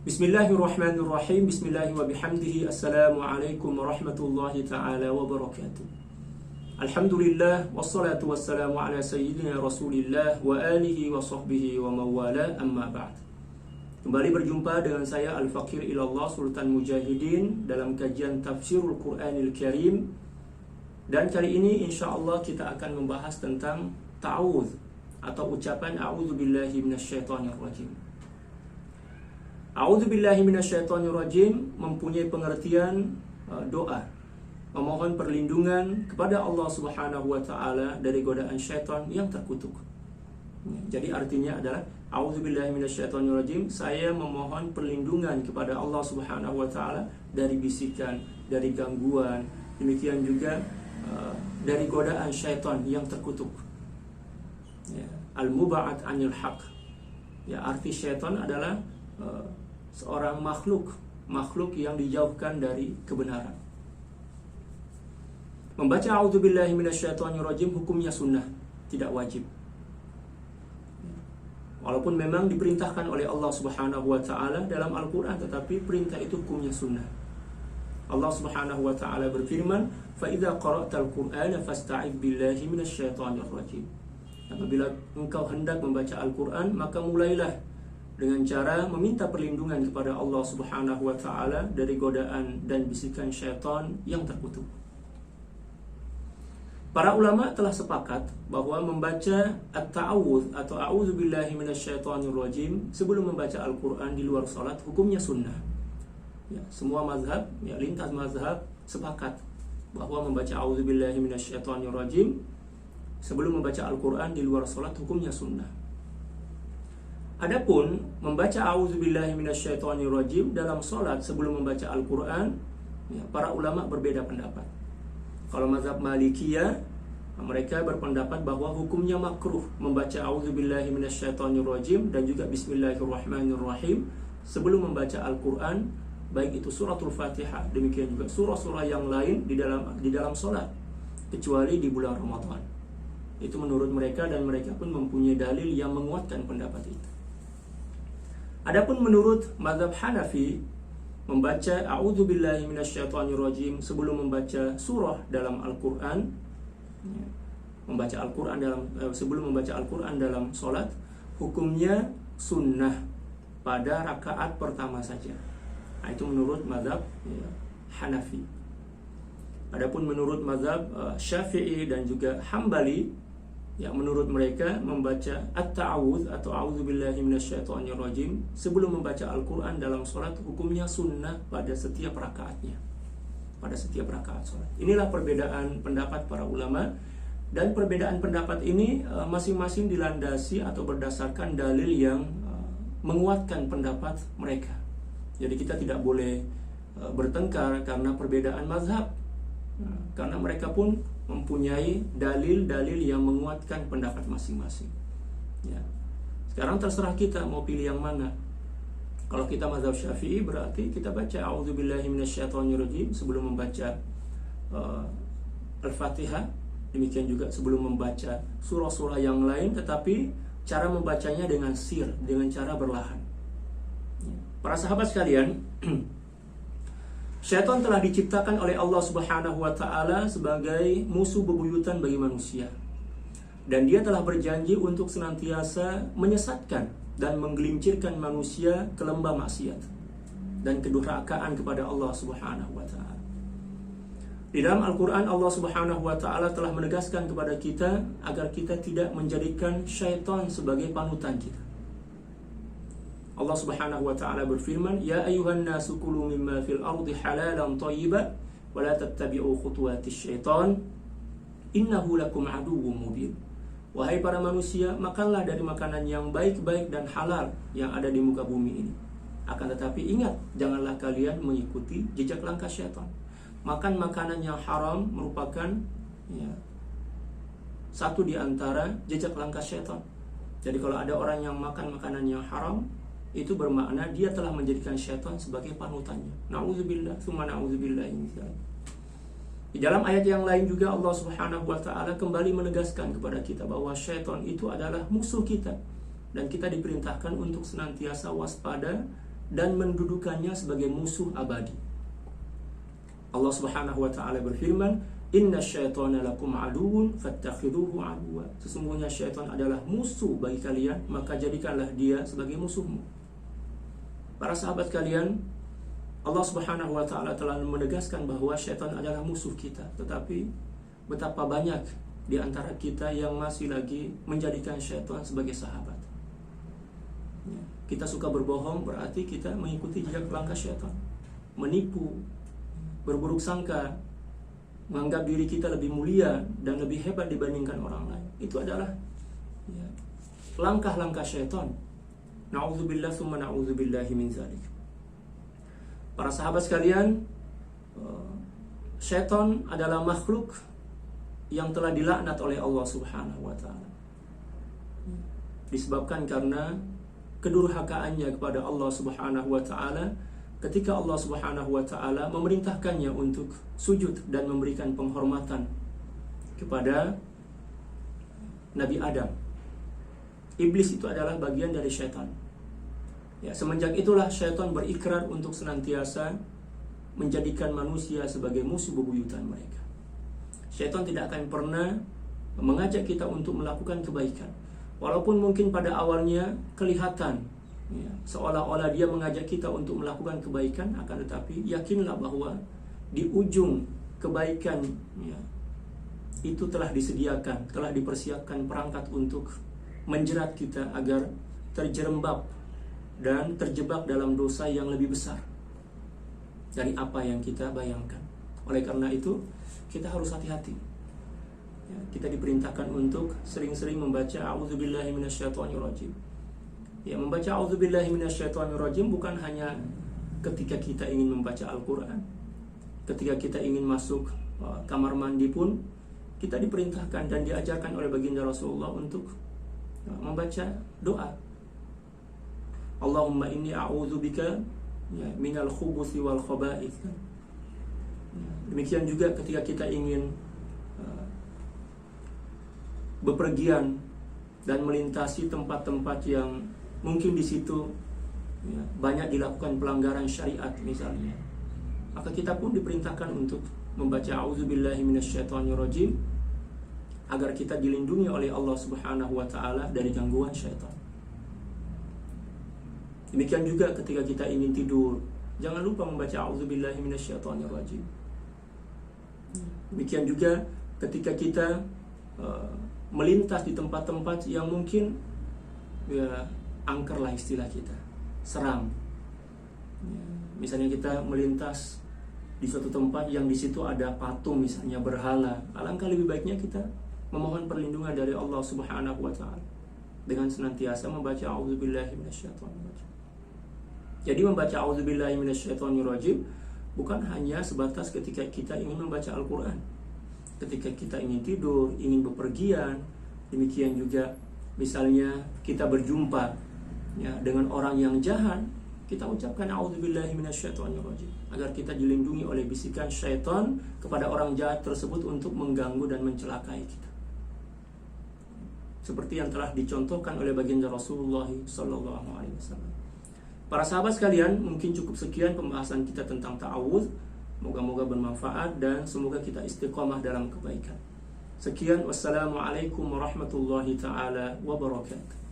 Bismillahirrahmanirrahim. Bismillahi wa bihamdihi. Assalamualaikum warahmatullahi ta'ala wabarakatuh. Alhamdulillah. Wassalatu wassalamu ala sayyidina Rasulillah wa alihi wa sahbihi wa mawala, amma ba'd. Kembali berjumpa dengan saya Al-Faqir Ilallah Sultan Mujahidin dalam kajian Tafsirul Quranil Karim. Dan kali ini insyaAllah kita akan membahas tentang ta'awudz atau ucapan a'udzubillahi minasyaitonirrajim. A'udzubillahi minasyaitonirrajim mempunyai pengertian doa, memohon perlindungan kepada Allah Subhanahu wa taala dari godaan syaitan yang terkutuk. Jadi artinya adalah a'udzubillahi minasyaitonirrajim, saya memohon perlindungan kepada Allah Subhanahu wa taala dari bisikan, dari gangguan, demikian juga dari godaan syaitan yang terkutuk. Al-muba'ad 'anil haq. Ya, arti syaitan adalah seorang makhluk yang dijauhkan dari kebenaran. Membaca a'udzubillahi minasyaitonirrajim hukumnya sunnah, tidak wajib. Walaupun memang diperintahkan oleh Allah Subhanahu wa taala dalam Al-Qur'an, tetapi perintah itu hukumnya sunnah. Allah Subhanahu wa taala berfirman, "Fa idza qara'tal Qur'ana fasta'idz billahi minasyaitonirrajim." Apabila engkau hendak membaca Al-Qur'an, maka mulailah dengan cara meminta perlindungan kepada Allah Subhanahu wa taala dari godaan dan bisikan syaitan yang terkutuk. Para ulama telah sepakat bahwa membaca at-ta'awudz atau a'udzubillahi minasyaitonirrajim sebelum membaca Al-Qur'an di luar salat hukumnya sunnah. Ya, semua mazhab, lintas mazhab sepakat bahwa membaca a'udzubillahi minasyaitonirrajim sebelum membaca Al-Qur'an di luar salat hukumnya sunnah. Adapun membaca a'udzubillahi minasyaitonirrajim dalam salat sebelum membaca Al-Qur'an, para ulama berbeda pendapat. Kalau mazhab Malikiyah, mereka berpendapat bahwa hukumnya makruh membaca a'udzubillahi minasyaitonirrajim dan juga bismillahirrahmanirrahim sebelum membaca Al-Qur'an, baik itu suratul Fatihah, demikian juga surah-surah yang lain di dalam salat, kecuali di bulan Ramadan. Itu menurut mereka, dan mereka pun mempunyai dalil yang menguatkan pendapat itu. Adapun menurut mazhab Hanafi, membaca a'udzubillahi minasyaitonirrajim sebelum membaca surah dalam Al-Qur'an, sebelum membaca Al-Qur'an dalam salat, hukumnya sunnah pada rakaat pertama saja. Nah, itu menurut mazhab Hanafi. Adapun menurut mazhab Syafi'i dan juga Hambali, yang menurut mereka membaca at-ta'awudz atau a'udzubillahi minasyaitonirrajim sebelum membaca Al-Qur'an dalam salat hukumnya sunnah pada setiap rakaatnya, pada setiap rakaat salat. Inilah perbedaan pendapat para ulama, dan perbedaan pendapat ini masing-masing dilandasi atau berdasarkan dalil yang menguatkan pendapat mereka. Jadi kita tidak boleh bertengkar karena perbedaan mazhab, karena mereka pun mempunyai dalil-dalil yang menguatkan pendapat masing-masing. Ya. Sekarang terserah kita mau pilih yang mana. Kalau kita mazhab Syafi'i, berarti kita baca a'udzubillahi minasyaitonirrajim sebelum membaca Al-Fatihah, demikian juga sebelum membaca surah-surah yang lain, tetapi cara membacanya dengan sir, dengan cara berlahan. Ya. Para sahabat sekalian, syaitan telah diciptakan oleh Allah Subhanahu wa taala sebagai musuh bebuyutan bagi manusia. Dan dia telah berjanji untuk senantiasa menyesatkan dan menggelincirkan manusia ke lembah maksiat dan kedurhakaan kepada Allah Subhanahu wa taala. Di dalam Al-Qur'an, Allah Subhanahu wa taala telah menegaskan kepada kita agar kita tidak menjadikan syaitan sebagai panutan kita. Allah Subhanahu wa taala berfirman, "Ya ayyuhan nasu kulu mimma fil ardi halalan thayyiban wa la tattabi'u khutuwatis syaitan innahu lakum aduwwum mubin." Wahai para manusia, makanlah dari makanan yang baik-baik dan halal yang ada di muka bumi ini. Akan tetapi ingat, janganlah kalian mengikuti jejak langkah syaitan. Makan makanan yang haram merupakan satu di antara jejak langkah syaitan. Jadi kalau ada orang yang makan makanan yang haram, itu bermakna dia telah menjadikan syaitan sebagai panutannya. Na'udzubillah, tsumma na'udzubillah. Di dalam ayat yang lain juga Allah Subhanahu wa taala kembali menegaskan kepada kita bahwa syaitan itu adalah musuh kita, dan kita diperintahkan untuk senantiasa waspada dan mendudukannya sebagai musuh abadi. Allah Subhanahu wa taala berfirman, "Inna syaitana lakum aduwwun fattakhidhuhu aduwwa." Sesungguhnya syaitan adalah musuh bagi kalian, maka jadikanlah dia sebagai musuhmu. Para sahabat kalian, Allah Subhanahu wa taala telah menegaskan bahwa syaitan adalah musuh kita, tetapi betapa banyak di antara kita yang masih lagi menjadikan syaitan sebagai sahabat. Kita suka berbohong, berarti kita mengikuti jejak langkah syaitan. Menipu, berburuk sangka, menganggap diri kita lebih mulia dan lebih hebat dibandingkan orang lain. Itu adalah langkah-langkah syaitan. Na'udzubillah tsumma na'udzubillahi min dzalik. Para sahabat sekalian, syaitan adalah makhluk yang telah dilaknat oleh Allah Subhanahu wa taala. Disebabkan karena kedurhakaannya kepada Allah Subhanahu wa taala ketika Allah Subhanahu wa taala memerintahkannya untuk sujud dan memberikan penghormatan kepada Nabi Adam. Iblis itu adalah bagian dari syaitan. Ya, semenjak itulah syaitan berikrar untuk senantiasa menjadikan manusia sebagai musuh bebuyutan mereka. Syaitan tidak akan pernah mengajak kita untuk melakukan kebaikan. Walaupun mungkin pada awalnya kelihatan seolah-olah dia mengajak kita untuk melakukan kebaikan, akan tetapi yakinlah bahwa di ujung kebaikan itu telah disediakan, telah dipersiapkan perangkat untuk menjerat kita agar terjerembab dan terjebak dalam dosa yang lebih besar dari apa yang kita bayangkan. Oleh karena itu kita harus hati-hati. Kita diperintahkan untuk sering-sering membaca a'udzubillahi minasyaitonirrajim. Membaca a'udzubillahi minasyaitonirrajim bukan hanya ketika kita ingin membaca Al-Quran. Ketika kita ingin masuk kamar mandi pun kita diperintahkan dan diajarkan oleh baginda Rasulullah untuk membaca doa. Allahumma inni a'udzubika minal khubuthi wal khaba'ith. Demikian juga ketika kita ingin bepergian dan melintasi tempat-tempat yang mungkin di situ banyak dilakukan pelanggaran syariat misalnya, maka kita pun diperintahkan untuk membaca a'udzubillahi minasyaitonirrajim agar kita dilindungi oleh Allah Subhanahu wa taala dari gangguan syaitan. Demikian juga ketika kita ingin tidur, jangan lupa membaca a'udzubillahi minasyaitonirrajim. Demikian juga ketika kita melintas di tempat-tempat yang mungkin angker lah istilah kita, seram. Misalnya kita melintas di suatu tempat yang di situ ada patung misalnya, berhala. Alangkah lebih baiknya kita memohon perlindungan dari Allah Subhanahu wa taala dengan senantiasa membaca a'udzubillahi minasyaitonirrajim. Jadi membaca a'udzubillahi minasyaitonirrajim bukan hanya sebatas ketika kita ingin membaca Al-Quran. Ketika kita ingin tidur, ingin bepergian, demikian juga misalnya kita berjumpa dengan orang yang jahat, kita ucapkan a'udzubillahi minasyaitonirrajim agar kita dilindungi oleh bisikan syaitan kepada orang jahat tersebut untuk mengganggu dan mencelakai kita. Seperti yang telah dicontohkan oleh baginda Rasulullah sallallahu alaihi wasallam. Para sahabat sekalian, mungkin cukup sekian pembahasan kita tentang ta'awudz. Moga-moga bermanfaat dan semoga kita istiqamah dalam kebaikan. Sekian, wassalamualaikum warahmatullahi taala wabarakatuh.